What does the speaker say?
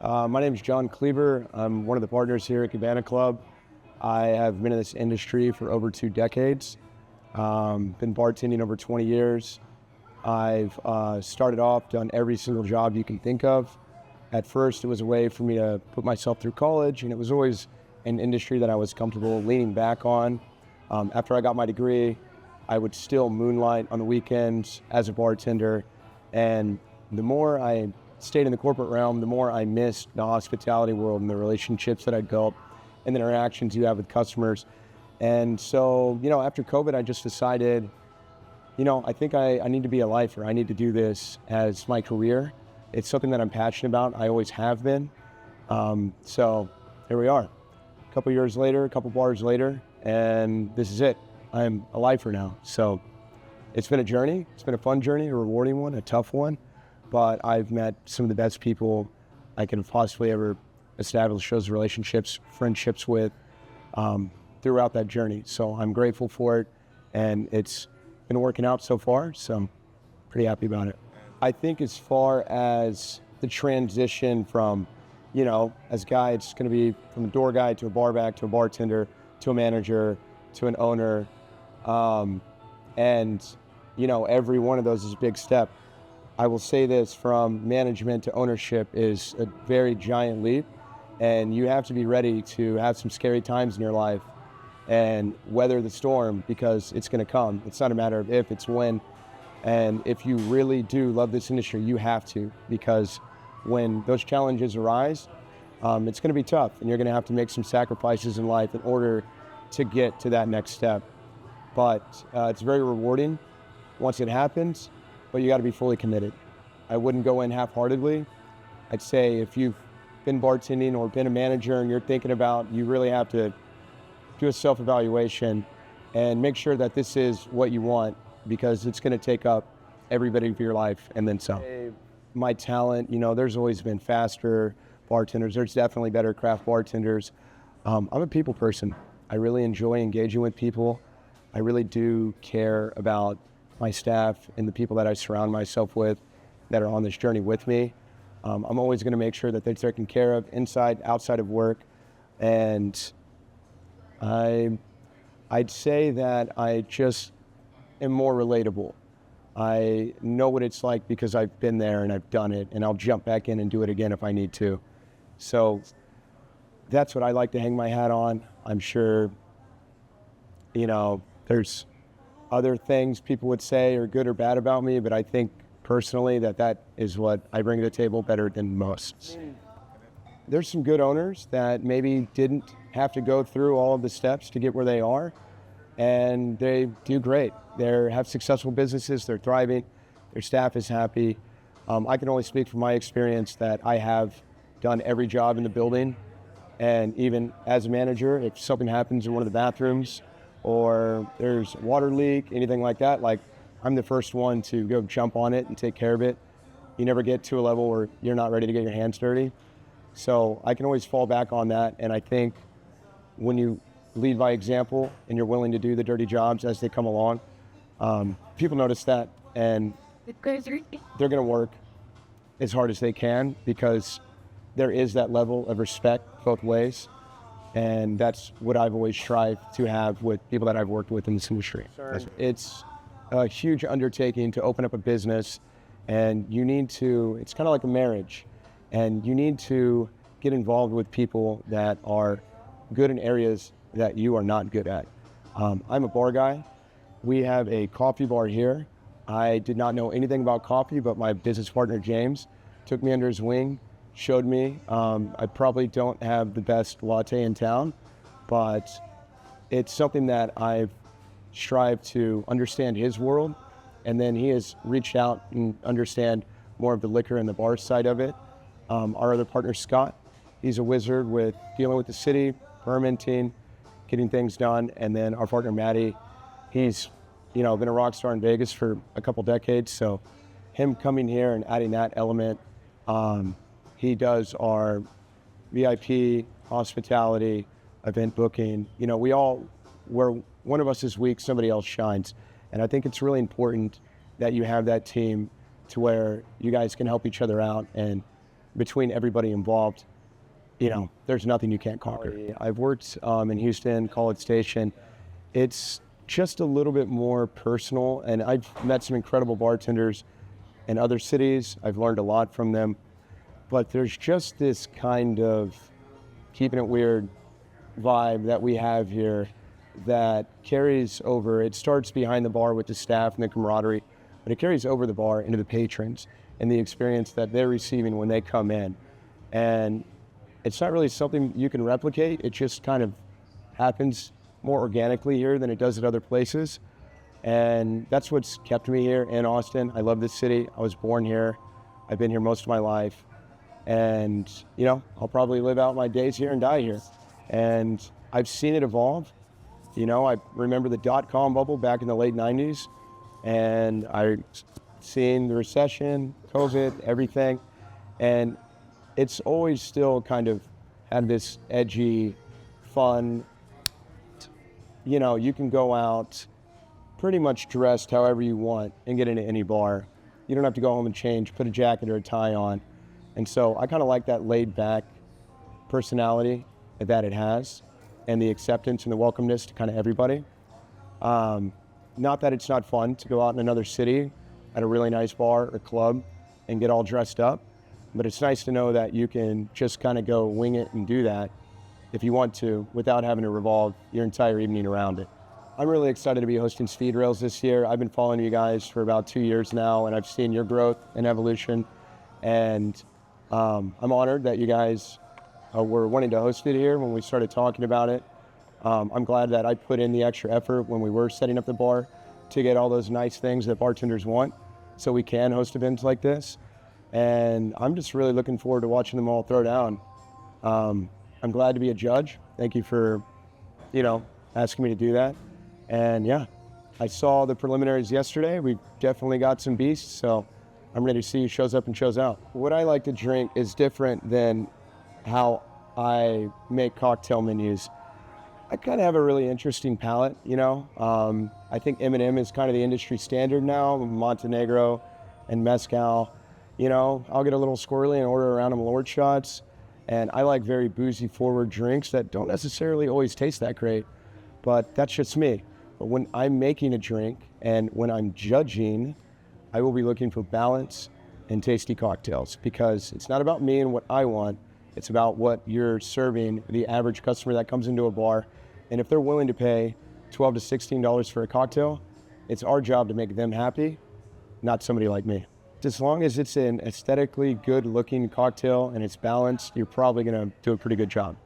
My name is John Cleaver. I'm one of the partners here at Cabana Club. I have been in this industry for over 2 decades. Been bartending over 20 years. I've started off, done every single job you can think of. At first, it was a way for me to put myself through college, and it was always an industry that I was comfortable leaning back on. After I got my degree, I would still moonlight on the weekends as a bartender, and the more I stayed in the corporate realm, the more I missed the hospitality world and the relationships that I'd built and the interactions you have with customers. And so, after COVID, I just decided, I think I need to be a lifer. I need to do this as my career. It's something that I'm passionate about. I always have been. So here we are. A couple years later, a couple bars later, and this is it. I'm a lifer now. So it's been a journey. It's been a fun journey, a rewarding one, a tough one. But I've met some of the best people I could have possibly ever established those relationships, friendships with throughout that journey. So I'm grateful for it, and it's been working out so far, so I'm pretty happy about it. I think as far as the transition from, as a guy, it's going to be from a door guy to a barback to a bartender to a manager to an owner. And every one of those is a big step. I will say this, from management to ownership is a very giant leap, and you have to be ready to have some scary times in your life and weather the storm, because it's going to come. It's not a matter of if, it's when. And if you really do love this industry, you have to, because when those challenges arise, it's going to be tough, and you're going to have to make some sacrifices in life in order to get to that next step. But it's very rewarding once it happens, but you got to be fully committed. I wouldn't go in half-heartedly. I'd say if you've been bartending or been a manager and you're thinking about, you really have to do a self-evaluation and make sure that this is what you want, because it's going to take up every bit of your life and then some. My talent, there's always been faster bartenders. There's definitely better craft bartenders. I'm a people person. I really enjoy engaging with people. I really do care about my staff and the people that I surround myself with that are on this journey with me. I'm always going to make sure that they're taken care of inside, outside of work. And I'd say that I just am more relatable. I know what it's like because I've been there and I've done it, and I'll jump back in and do it again if I need to. So that's what I like to hang my hat on. I'm sure, there's other things people would say are good or bad about me, but I think personally that is what I bring to the table better than most. There's some good owners that maybe didn't have to go through all of the steps to get where they are, and they do great. They have successful businesses, they're thriving, their staff is happy. I can only speak from my experience that I have done every job in the building, and even as a manager, if something happens in one of the bathrooms or there's a water leak, anything like that, I'm the first one to go jump on it and take care of it. You never get to a level where you're not ready to get your hands dirty. So I can always fall back on that, and I think when you lead by example and you're willing to do the dirty jobs as they come along, people notice that, and they're going to work as hard as they can, because there is that level of respect both ways. And that's what I've always strived to have with people that I've worked with in this industry. It's a huge undertaking to open up a business, and it's kind of like a marriage, and you need to get involved with people that are good in areas that you are not good at. I'm a bar guy. We have a coffee bar here. I did not know anything about coffee, but my business partner, James, took me under his wing, showed me. I probably don't have the best latte in town, but it's something that I've strived to understand his world, and then he has reached out and understand more of the liquor and the bar side of it. Our other partner, Scott, he's a wizard with dealing with the city, fermenting, getting things done. And then our partner, Maddie, he's been a rock star in Vegas for a couple decades, so him coming here and adding that element. He does our VIP, hospitality, event booking. Where one of us is weak, somebody else shines. And I think it's really important that you have that team to where you guys can help each other out and between everybody involved, you know, there's nothing you can't conquer. I've worked in Houston, College Station. It's just a little bit more personal, and I've met some incredible bartenders in other cities. I've learned a lot from them, but there's just this kind of keeping it weird vibe that we have here that carries over. It starts behind the bar with the staff and the camaraderie, but it carries over the bar into the patrons and the experience that they're receiving when they come in. And it's not really something you can replicate. It just kind of happens more organically here than it does at other places. And that's what's kept me here in Austin. I love this city. I was born here. I've been here most of my life. And, you know, I'll probably live out my days here and die here. And I've seen it evolve. You know, I remember the dot-com bubble back in the late 90s. And I've seen the recession, COVID, everything. And it's always still kind of had this edgy, fun, you know, you can go out pretty much dressed however you want and get into any bar. You don't have to go home and change, put a jacket or a tie on. And so I kind of like that laid back personality that it has and the acceptance and the welcomeness to kind of everybody. Not that it's not fun to go out in another city at a really nice bar or club and get all dressed up, but it's nice to know that you can just kind of go wing it and do that if you want to without having to revolve your entire evening around it. I'm really excited to be hosting SpeedRailz this year. I've been following you guys for about 2 years now, and I've seen your growth and evolution, and I'm honored that you guys were wanting to host it here when we started talking about it. I'm glad that I put in the extra effort when we were setting up the bar to get all those nice things that bartenders want so we can host events like this. And I'm just really looking forward to watching them all throw down. I'm glad to be a judge. Thank you for, you know, asking me to do that. And yeah, I saw the preliminaries yesterday. We definitely got some beasts, so I'm ready to see who shows up and shows out. What I like to drink is different than how I make cocktail menus. I kind of have a really interesting palate, you know. I think M&M is kind of the industry standard now, Montenegro and Mezcal. You know, I'll get a little squirrely and order a round of Malort shots. And I like very boozy forward drinks that don't necessarily always taste that great, but that's just me. But when I'm making a drink and when I'm judging, I will be looking for balance and tasty cocktails, because it's not about me and what I want. It's about what you're serving the average customer that comes into a bar. And if they're willing to pay $12 to $16 for a cocktail, it's our job to make them happy, not somebody like me. As long as it's an aesthetically good looking cocktail and it's balanced, you're probably gonna do a pretty good job.